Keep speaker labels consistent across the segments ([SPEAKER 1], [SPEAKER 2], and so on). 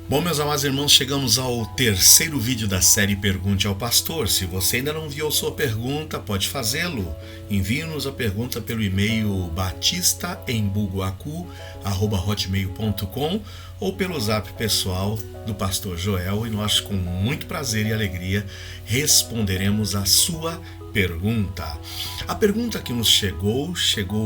[SPEAKER 1] Bom, meus amados irmãos, chegamos ao terceiro vídeo da série Pergunte ao Pastor. Se você ainda não enviou sua pergunta, pode fazê-lo. Envie-nos a pergunta pelo e-mail batistaembuguacu@hotmail.com ou pelo zap pessoal do Pastor Joel, e nós, com muito prazer e alegria, responderemos a sua pergunta. A pergunta que nos chegou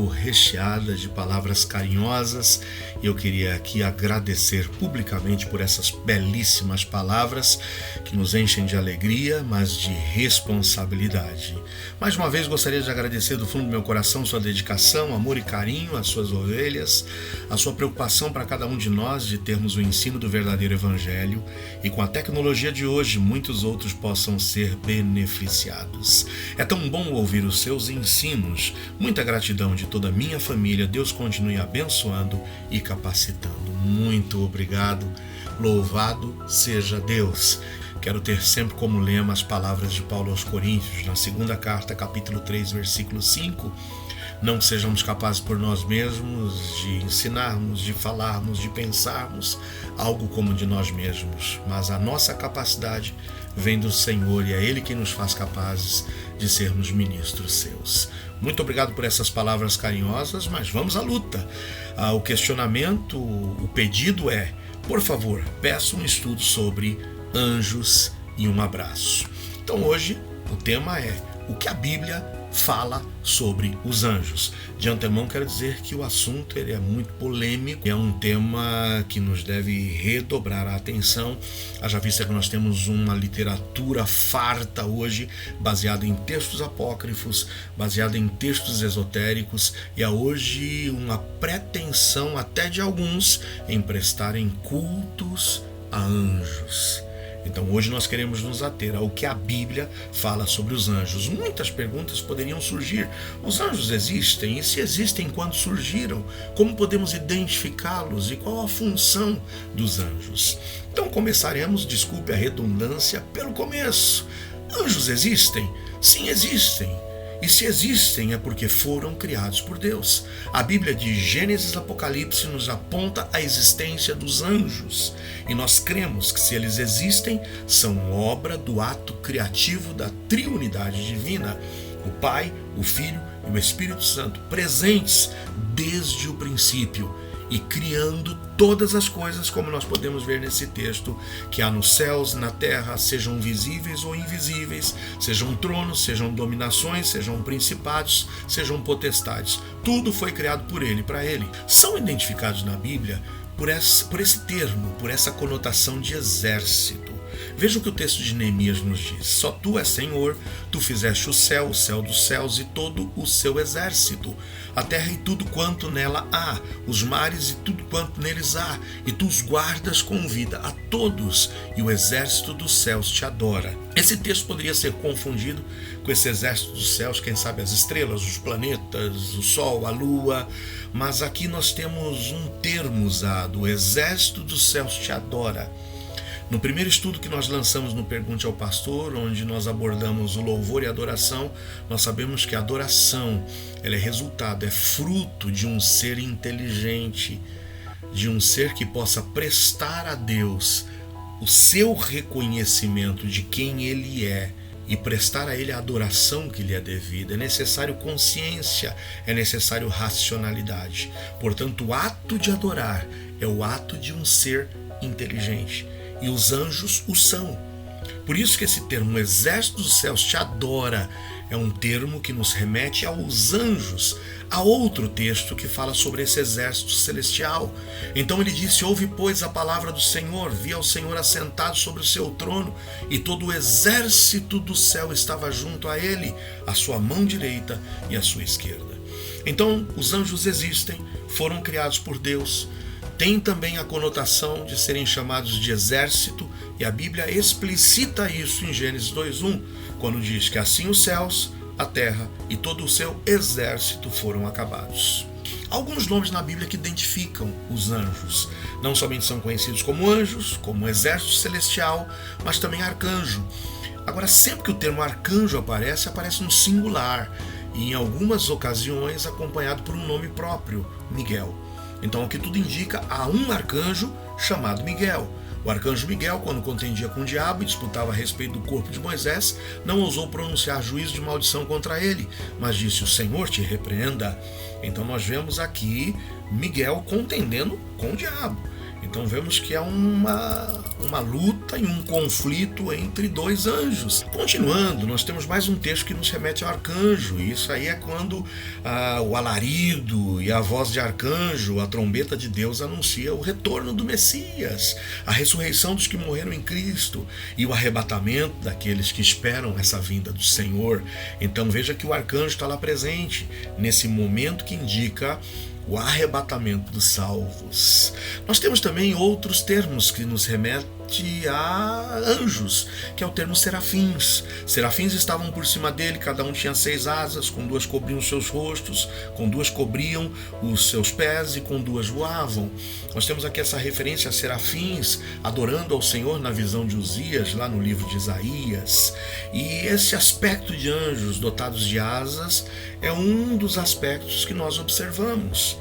[SPEAKER 1] recheada de palavras carinhosas, e eu queria aqui agradecer publicamente por essas belíssimas palavras que nos enchem de alegria, mas de responsabilidade. Mais uma vez gostaria de agradecer do fundo do meu coração sua dedicação, amor e carinho às suas ovelhas, a sua preocupação para cada um de nós de termos o ensino do verdadeiro evangelho, e com a tecnologia de hoje muitos outros possam ser beneficiados. É tão bom ouvir os seus ensinos. Muita gratidão de toda a minha família. Deus continue abençoando e capacitando. Muito obrigado. Louvado seja Deus. Quero ter sempre como lema as palavras de Paulo aos Coríntios, na segunda carta, capítulo 3, versículo 5. Não sejamos capazes por nós mesmos de ensinarmos, de falarmos, de pensarmos algo como de nós mesmos, mas a nossa capacidade vem do Senhor, e é Ele quem nos faz capazes de sermos ministros seus. Muito obrigado por essas palavras carinhosas, mas vamos à luta. O questionamento, o pedido é, por favor, peço um estudo sobre anjos e um abraço. Então hoje o tema é o que a Bíblia fala sobre os anjos. De antemão quero dizer que o assunto é muito polêmico, é um tema que nos deve redobrar a atenção. Haja vista que nós temos uma literatura farta hoje, baseada em textos apócrifos, baseada em textos esotéricos, e há hoje uma pretensão até de alguns em prestarem cultos a anjos. Então hoje nós queremos nos ater ao que a Bíblia fala sobre os anjos. Muitas perguntas poderiam surgir. Os anjos existem? E se existem, quando surgiram? Como podemos identificá-los? E qual a função dos anjos? Então começaremos, desculpe a redundância, pelo começo. Anjos existem? Sim, existem. E se existem é porque foram criados por Deus. A Bíblia de Gênesis e Apocalipse nos aponta a existência dos anjos. E nós cremos que, se eles existem, são obra do ato criativo da triunidade divina. O Pai, o Filho e o Espírito Santo, presentes desde o princípio e criando todas as coisas, como nós podemos ver nesse texto, que há nos céus, na terra, sejam visíveis ou invisíveis, sejam tronos, sejam dominações, sejam principados, sejam potestades. Tudo foi criado por Ele, para Ele. São identificados na Bíblia por esse termo, por essa conotação de exército. Veja o que o texto de Neemias nos diz. Só tu és Senhor, tu fizeste o céu dos céus e todo o seu exército, a terra e tudo quanto nela há, os mares e tudo quanto neles há, e tu os guardas com vida a todos, e o exército dos céus te adora. Esse texto poderia ser confundido com esse exército dos céus, quem sabe as estrelas, os planetas, o sol, a lua, mas aqui nós temos um termo usado: o exército dos céus te adora. No primeiro estudo que nós lançamos no Pergunte ao Pastor, onde nós abordamos o louvor e a adoração, nós sabemos que a adoração ela é resultado, é fruto de um ser inteligente, de um ser que possa prestar a Deus o seu reconhecimento de quem Ele é e prestar a Ele a adoração que lhe é devida. É necessário consciência, é necessário racionalidade. Portanto, o ato de adorar é o ato de um ser inteligente. E os anjos o são. Por isso que esse termo, exército dos céus te adora, é um termo que nos remete aos anjos. Há outro texto que fala sobre esse exército celestial. Então ele disse: ouve, pois, a palavra do Senhor. Vi ao Senhor assentado sobre o seu trono, e todo o exército do céu estava junto a ele, a sua mão direita e a sua esquerda. Então os anjos existem, foram criados por Deus. Tem também a conotação de serem chamados de exército, e a Bíblia explicita isso em Gênesis 2:1, quando diz que assim os céus, a terra e todo o seu exército foram acabados. Há alguns nomes na Bíblia que identificam os anjos. Não somente são conhecidos como anjos, como exército celestial, mas também arcanjo. Agora, sempre que o termo arcanjo aparece no singular, e em algumas ocasiões acompanhado por um nome próprio, Miguel. Então, o que tudo indica, há um arcanjo chamado Miguel. O arcanjo Miguel, quando contendia com o diabo e disputava a respeito do corpo de Moisés, não ousou pronunciar juízo de maldição contra ele, mas disse: o Senhor te repreenda. Então nós vemos aqui Miguel contendendo com o diabo. Então vemos que é uma luta e um conflito entre dois anjos. Continuando, nós temos mais um texto que nos remete ao arcanjo. E isso aí é quando o alarido e a voz de arcanjo, a trombeta de Deus, anuncia o retorno do Messias, a ressurreição dos que morreram em Cristo e o arrebatamento daqueles que esperam essa vinda do Senhor. Então veja que o arcanjo está lá presente nesse momento que indica o arrebatamento dos salvos. Nós temos também outros termos que nos remete a anjos, que é o termo serafins. Serafins estavam por cima dele, cada um tinha 6 asas, com 2 cobriam os seus rostos, com 2 cobriam os seus pés e com 2 voavam. Nós temos aqui essa referência a serafins adorando ao Senhor na visão de Uzias, lá no livro de Isaías. E esse aspecto de anjos dotados de asas é um dos aspectos que nós observamos.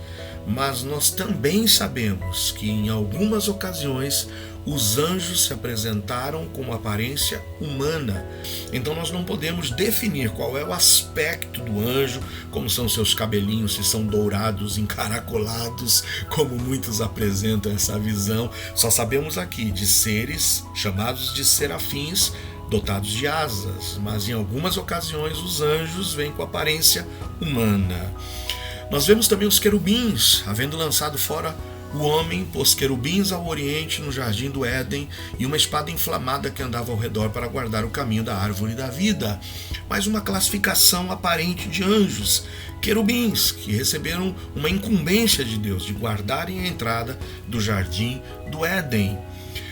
[SPEAKER 1] Mas nós também sabemos que em algumas ocasiões os anjos se apresentaram com uma aparência humana. Então nós não podemos definir qual é o aspecto do anjo, como são seus cabelinhos, se são dourados, encaracolados, como muitos apresentam essa visão. Só sabemos aqui de seres chamados de serafins, dotados de asas, mas em algumas ocasiões os anjos vêm com aparência humana. Nós vemos também os querubins, havendo lançado fora o homem, pôs querubins ao oriente no jardim do Éden e uma espada inflamada que andava ao redor para guardar o caminho da árvore da vida. Mais uma classificação aparente de anjos, querubins, que receberam uma incumbência de Deus de guardarem a entrada do jardim do Éden.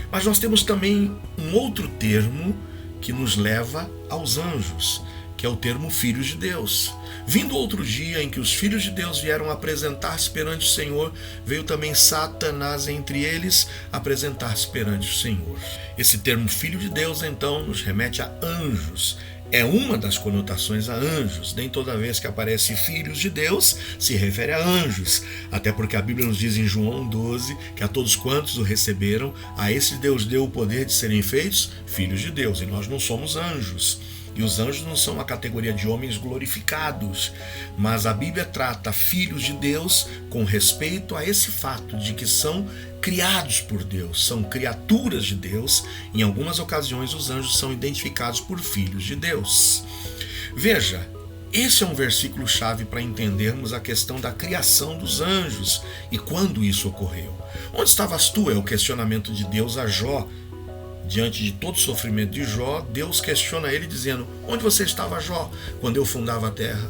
[SPEAKER 1] Mas nós temos também um outro termo que nos leva aos anjos, que é o termo filhos de Deus. Vindo outro dia em que os filhos de Deus vieram apresentar-se perante o Senhor, veio também Satanás entre eles apresentar-se perante o Senhor. Esse termo filho de Deus, então, nos remete a anjos. É uma das conotações a anjos. Nem toda vez que aparece filhos de Deus se refere a anjos. Até porque a Bíblia nos diz em João 12 que a todos quantos o receberam, a esse Deus deu o poder de serem feitos filhos de Deus. E nós não somos anjos. E os anjos não são uma categoria de homens glorificados, mas a Bíblia trata filhos de Deus com respeito a esse fato de que são criados por Deus, são criaturas de Deus. Em algumas ocasiões os anjos são identificados por filhos de Deus. Veja, esse é um versículo-chave para entendermos a questão da criação dos anjos e quando isso ocorreu. Onde estavas tu? É o questionamento de Deus a Jó. Diante de todo o sofrimento de Jó, Deus questiona ele dizendo: onde você estava, Jó, quando eu fundava a terra?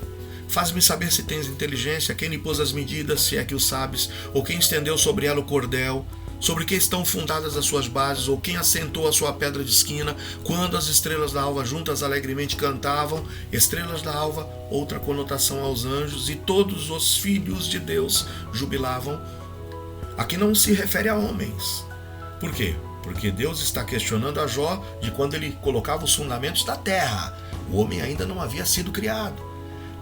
[SPEAKER 1] Faz-me saber se tens inteligência, quem lhe pôs as medidas, se é que o sabes, ou quem estendeu sobre ela o cordel, sobre que estão fundadas as suas bases, ou quem assentou a sua pedra de esquina, quando as estrelas da alva juntas alegremente cantavam. Estrelas da alva, outra conotação aos anjos, e todos os filhos de Deus jubilavam. Aqui não se refere a homens. Por quê? Porque Deus está questionando a Jó de quando ele colocava os fundamentos da terra. O homem ainda não havia sido criado.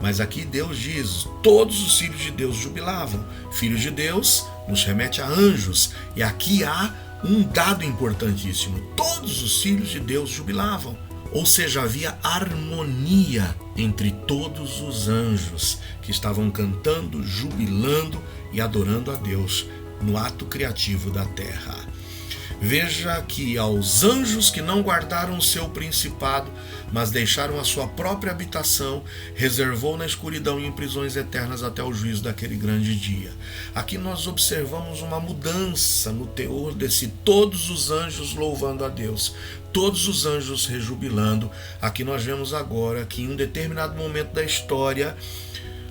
[SPEAKER 1] Mas aqui Deus diz: todos os filhos de Deus jubilavam. Filhos de Deus nos remete a anjos. E aqui há um dado importantíssimo: todos os filhos de Deus jubilavam. Ou seja, havia harmonia entre todos os anjos que estavam cantando, jubilando e adorando a Deus no ato criativo da terra. Veja que aos anjos que não guardaram o seu principado, mas deixaram a sua própria habitação, reservou na escuridão e em prisões eternas até o juízo daquele grande dia. Aqui nós observamos uma mudança no teor desse todos os anjos louvando a Deus, todos os anjos rejubilando. Aqui nós vemos agora que em um determinado momento da história,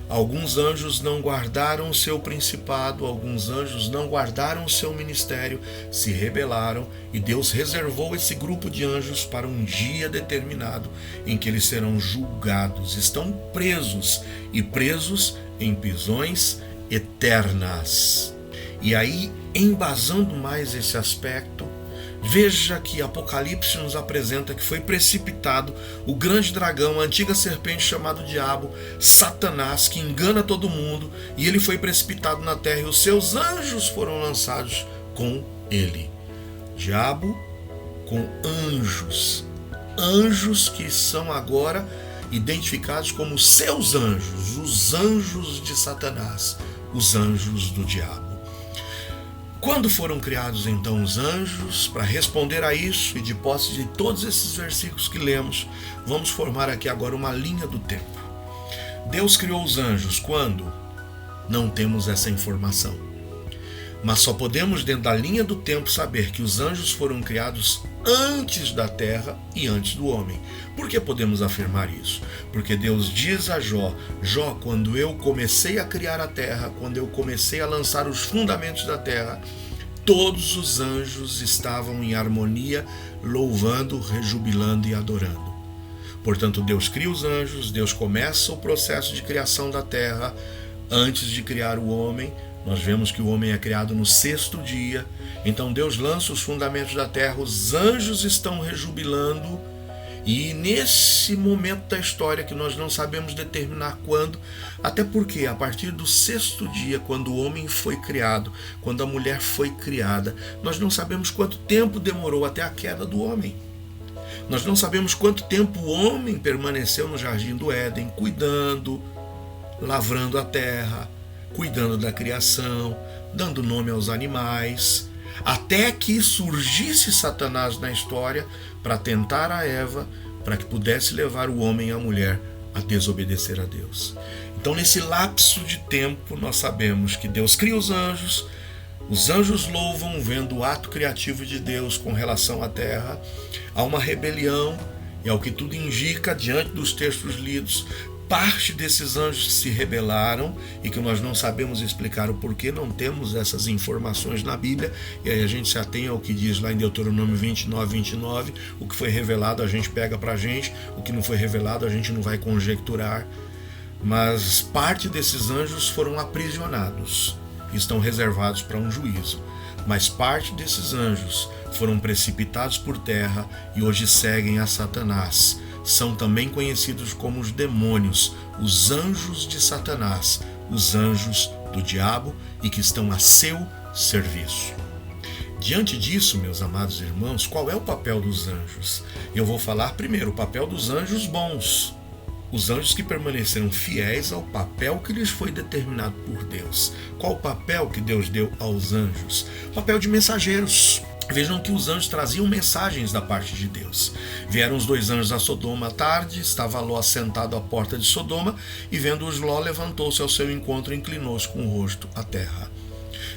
[SPEAKER 1] alguns anjos não guardaram o seu principado, alguns anjos não guardaram o seu ministério, se rebelaram, e Deus reservou esse grupo de anjos para um dia determinado em que eles serão julgados. Estão presos, e presos em prisões eternas. E aí, embasando mais esse aspecto, veja que Apocalipse nos apresenta que foi precipitado o grande dragão, a antiga serpente chamado Diabo, Satanás, que engana todo mundo, e ele foi precipitado na terra e os seus anjos foram lançados com ele. Diabo com anjos. Anjos que são agora identificados como seus anjos, os anjos de Satanás, os anjos do diabo. Quando foram criados então os anjos? Para responder a isso e de posse de todos esses versículos que lemos, vamos formar aqui agora uma linha do tempo. Deus criou os anjos quando? Não temos essa informação. Mas só podemos, dentro da linha do tempo, saber que os anjos foram criados antes da terra e antes do homem. Por que podemos afirmar isso? Porque Deus diz a Jó: Jó, quando eu comecei a criar a terra, quando eu comecei a lançar os fundamentos da terra, todos os anjos estavam em harmonia, louvando, rejubilando e adorando. Portanto, Deus cria os anjos, Deus começa o processo de criação da terra antes de criar o homem. Nós vemos que o homem é criado no 6º dia. Então Deus lança os fundamentos da terra, os anjos estão rejubilando. E nesse momento da história, que nós não sabemos determinar quando, até porque a partir do 6º dia, quando o homem foi criado, quando a mulher foi criada, nós não sabemos quanto tempo demorou até a queda do homem. Nós não sabemos quanto tempo o homem permaneceu no jardim do Éden, cuidando, lavrando a terra, cuidando da criação, dando nome aos animais, até que surgisse Satanás na história para tentar a Eva, para que pudesse levar o homem e a mulher a desobedecer a Deus. Então, nesse lapso de tempo, nós sabemos que Deus cria os anjos louvam, vendo o ato criativo de Deus com relação à terra. Há uma rebelião, e ao que tudo indica, diante dos textos lidos, parte desses anjos se rebelaram, e que nós não sabemos explicar o porquê, não temos essas informações na Bíblia, e aí a gente se atém ao que diz lá em Deuteronômio 29, o que foi revelado a gente pega pra gente, o que não foi revelado a gente não vai conjecturar, mas parte desses anjos foram aprisionados, estão reservados para um juízo, mas parte desses anjos foram precipitados por terra e hoje seguem a Satanás. São também conhecidos como os demônios, os anjos de Satanás, os anjos do diabo, e que estão a seu serviço. Diante disso, meus amados irmãos, qual é o papel dos anjos? Eu vou falar primeiro o papel dos anjos bons, os anjos que permaneceram fiéis ao papel que lhes foi determinado por Deus. Qual o papel que Deus deu aos anjos? O papel de mensageiros. Vejam que os anjos traziam mensagens da parte de Deus. Vieram os 2 anjos a Sodoma à tarde, estava Ló sentado à porta de Sodoma, e vendo-os Ló, levantou-se ao seu encontro e inclinou-se com o rosto à terra.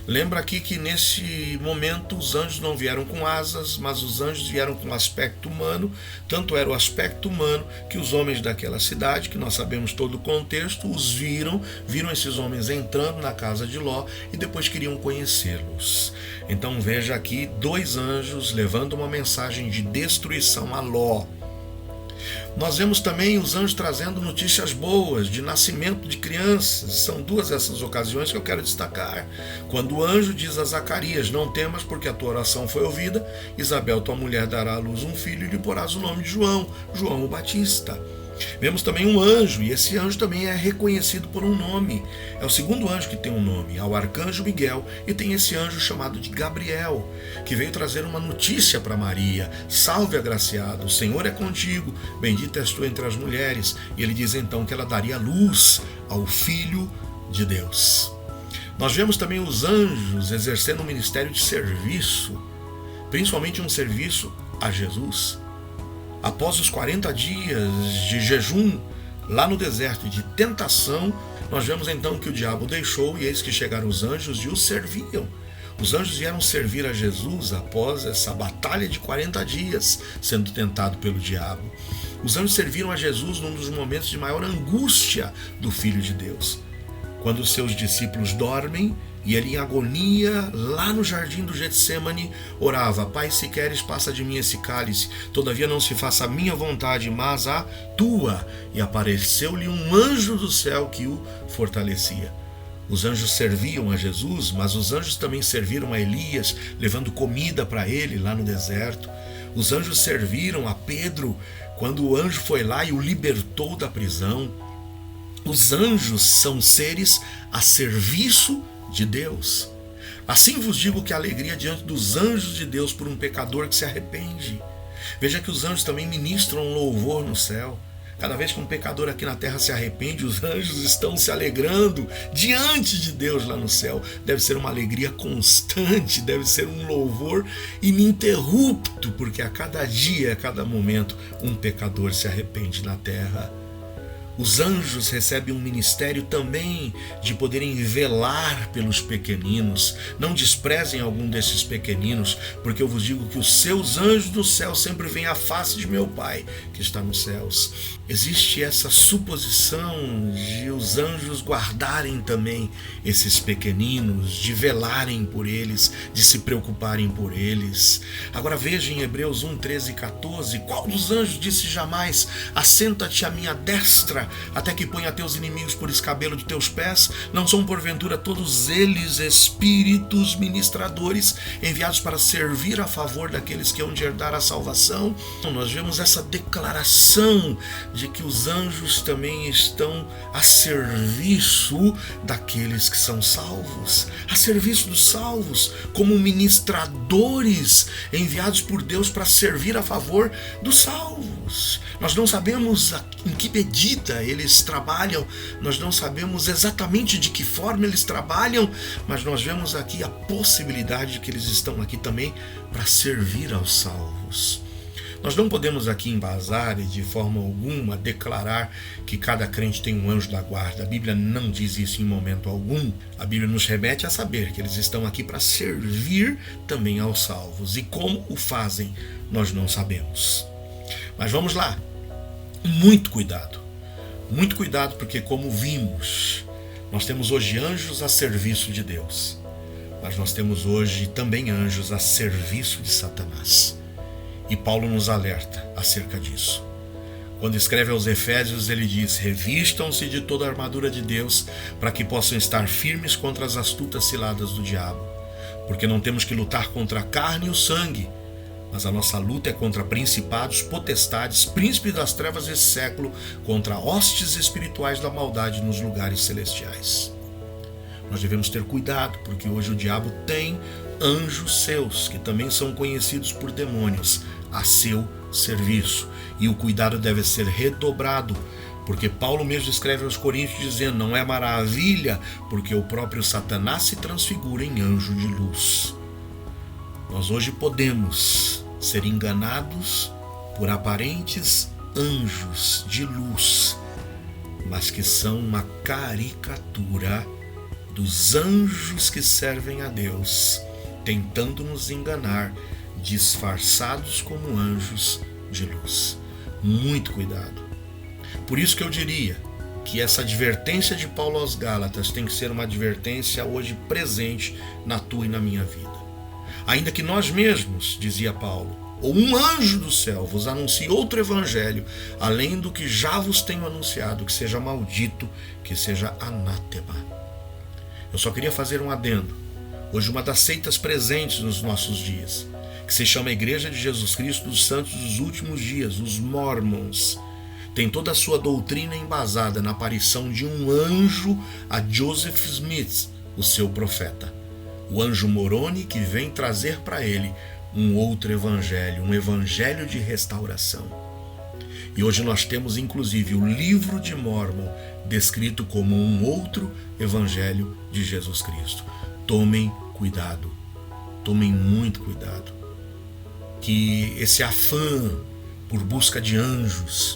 [SPEAKER 1] Lembra aqui que nesse momento os anjos não vieram com asas, mas os anjos vieram com aspecto humano. Tanto era o aspecto humano que os homens daquela cidade, que nós sabemos todo o contexto, os viram esses homens entrando na casa de Ló e depois queriam conhecê-los. Então veja aqui 2 anjos levando uma mensagem de destruição a Ló. Nós vemos também os anjos trazendo notícias boas, de nascimento de crianças. São 2 essas ocasiões que eu quero destacar. Quando o anjo diz a Zacarias: não temas, porque a tua oração foi ouvida, Isabel, tua mulher, dará à luz um filho, e lhe porás o nome de João o Batista. Vemos também um anjo, e esse anjo também é reconhecido por um nome. É o 2º anjo que tem um nome, é o arcanjo Miguel, e tem esse anjo chamado de Gabriel, que veio trazer uma notícia para Maria: salve agraciado, o Senhor é contigo, bendita és tu entre as mulheres. E ele diz então que ela daria luz ao Filho de Deus. Nós vemos também os anjos exercendo um ministério de serviço, principalmente um serviço a Jesus. Após os 40 dias de jejum lá no deserto e de tentação, nós vemos então que o diabo deixou, e eis que chegaram os anjos e o serviam. Os anjos vieram servir a Jesus após essa batalha de 40 dias sendo tentado pelo diabo. Os anjos serviram a Jesus num dos momentos de maior angústia do Filho de Deus, quando os seus discípulos dormem e ele, em agonia, lá no jardim do Getsêmani, orava: Pai, se queres, passa de mim esse cálice, todavia não se faça a minha vontade, mas a tua. E apareceu-lhe um anjo do céu que o fortalecia. Os anjos serviam a Jesus, mas os anjos também serviram a Elias, levando comida para ele lá no deserto. Os anjos serviram a Pedro quando o anjo foi lá e o libertou da prisão. Os anjos são seres a serviço de Deus. Assim vos digo que a alegria diante dos anjos de Deus por um pecador que se arrepende. Veja que os anjos também ministram um louvor no céu. Cada vez que um pecador aqui na terra se arrepende, os anjos estão se alegrando diante de Deus lá no céu. Deve ser uma alegria constante, deve ser um louvor ininterrupto, porque a cada dia, a cada momento, um pecador se arrepende na terra. Os anjos recebem um ministério também de poderem velar pelos pequeninos. Não desprezem algum desses pequeninos, porque eu vos digo que os seus anjos do céu sempre veem a face de meu Pai que está nos céus. Existe essa suposição de os anjos guardarem também esses pequeninos, de velarem por eles, de se preocuparem por eles. Agora veja em Hebreus 1, 13 e 14, qual dos anjos disse jamais: assenta-te à minha destra, até que ponha teus inimigos por escabelo de teus pés? Não são porventura todos eles espíritos ministradores, enviados para servir a favor daqueles que hão de herdar a salvação? Então, nós vemos essa declaração de que os anjos também estão a serviço daqueles que são salvos, a serviço dos salvos, como ministradores enviados por Deus para servir a favor dos salvos. Nós não sabemos em que medida eles trabalham, nós não sabemos exatamente de que forma eles trabalham, mas nós vemos aqui a possibilidade de que eles estão aqui também para servir aos salvos. Nós não podemos aqui embasar e de forma alguma declarar que cada crente tem um anjo da guarda. A Bíblia não diz isso em momento algum. A Bíblia nos remete a saber que eles estão aqui para servir também aos salvos. E como o fazem, nós não sabemos. Mas vamos lá. Muito cuidado, porque como vimos, nós temos hoje anjos a serviço de Deus, mas nós temos hoje também anjos a serviço de Satanás. E Paulo nos alerta acerca disso. Quando escreve aos Efésios, ele diz: revistam-se de toda a armadura de Deus, para que possam estar firmes contra as astutas ciladas do diabo. Porque não temos que lutar contra a carne e o sangue, mas a nossa luta é contra principados, potestades, príncipes das trevas desse século, contra hostes espirituais da maldade nos lugares celestiais. Nós devemos ter cuidado, porque hoje o diabo tem anjos seus, que também são conhecidos por demônios, a seu serviço. E o cuidado deve ser redobrado, porque Paulo mesmo escreve aos Coríntios dizendo: não é maravilha, porque o próprio Satanás se transfigura em anjo de luz. Nós hoje podemos ser enganados por aparentes anjos de luz, mas que são uma caricatura dos anjos que servem a Deus, tentando nos enganar, disfarçados como anjos de luz. Muito cuidado. Por isso que eu diria que essa advertência de Paulo aos Gálatas tem que ser uma advertência hoje presente na tua e na minha vida. Ainda que nós mesmos, dizia Paulo, ou um anjo do céu vos anuncie outro evangelho, além do que já vos tenho anunciado, que seja maldito, que seja anátema. Eu só queria fazer um adendo. Hoje uma das seitas presentes nos nossos dias, que se chama Igreja de Jesus Cristo dos Santos dos Últimos Dias, os Mormons, tem toda a sua doutrina embasada na aparição de um anjo a Joseph Smith, o seu profeta. O anjo Moroni, que vem trazer para ele um outro evangelho, um evangelho de restauração. E hoje nós temos inclusive o livro de Mórmon descrito como um outro evangelho de Jesus Cristo. Tomem cuidado, tomem muito cuidado, que esse afã por busca de anjos,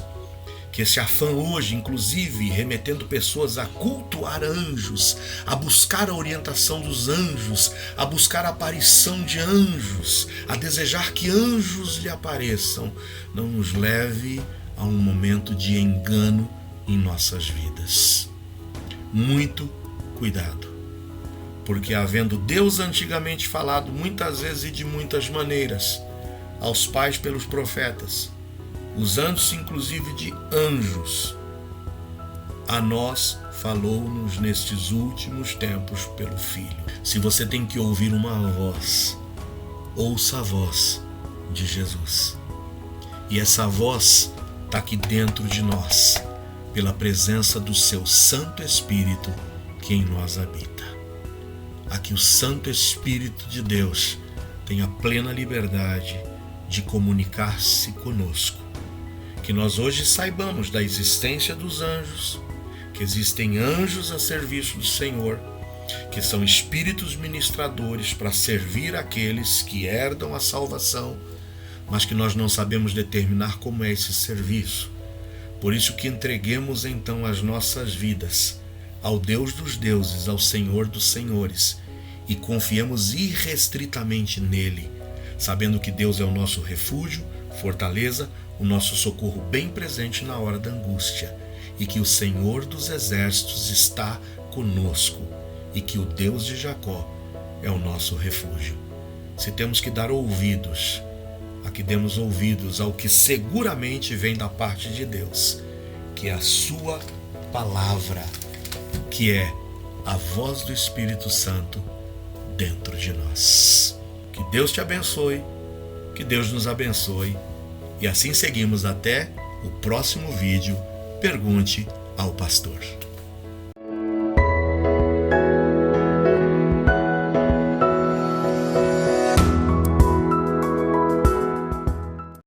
[SPEAKER 1] que esse afã hoje, inclusive, remetendo pessoas a cultuar anjos, a buscar a orientação dos anjos, a buscar a aparição de anjos, a desejar que anjos lhe apareçam, não nos leve a um momento de engano em nossas vidas. Muito cuidado, porque havendo Deus antigamente falado muitas vezes e de muitas maneiras aos pais pelos profetas, usando-se inclusive de anjos, a nós falou-nos nestes últimos tempos pelo Filho. Se você tem que ouvir uma voz, ouça a voz de Jesus. E essa voz está aqui dentro de nós, pela presença do seu Santo Espírito que em nós habita. a que o Santo Espírito de Deus tenha plena liberdade de comunicar-se conosco. Que nós hoje saibamos da existência dos anjos, que existem anjos a serviço do Senhor, que são espíritos ministradores para servir aqueles que herdam a salvação, mas que nós não sabemos determinar como é esse serviço. Por isso que entreguemos então as nossas vidas ao Deus dos deuses, ao Senhor dos senhores, e confiemos irrestritamente nele, sabendo que Deus é o nosso refúgio, fortaleza, o nosso socorro bem presente na hora da angústia, e que o Senhor dos exércitos está conosco, e que o Deus de Jacó é o nosso refúgio. Se temos que dar ouvidos, que demos ouvidos ao que seguramente vem da parte de Deus, que é a sua palavra, que é a voz do Espírito Santo dentro de nós. Que Deus te abençoe, que Deus nos abençoe, e assim seguimos até o próximo vídeo. Pergunte ao pastor.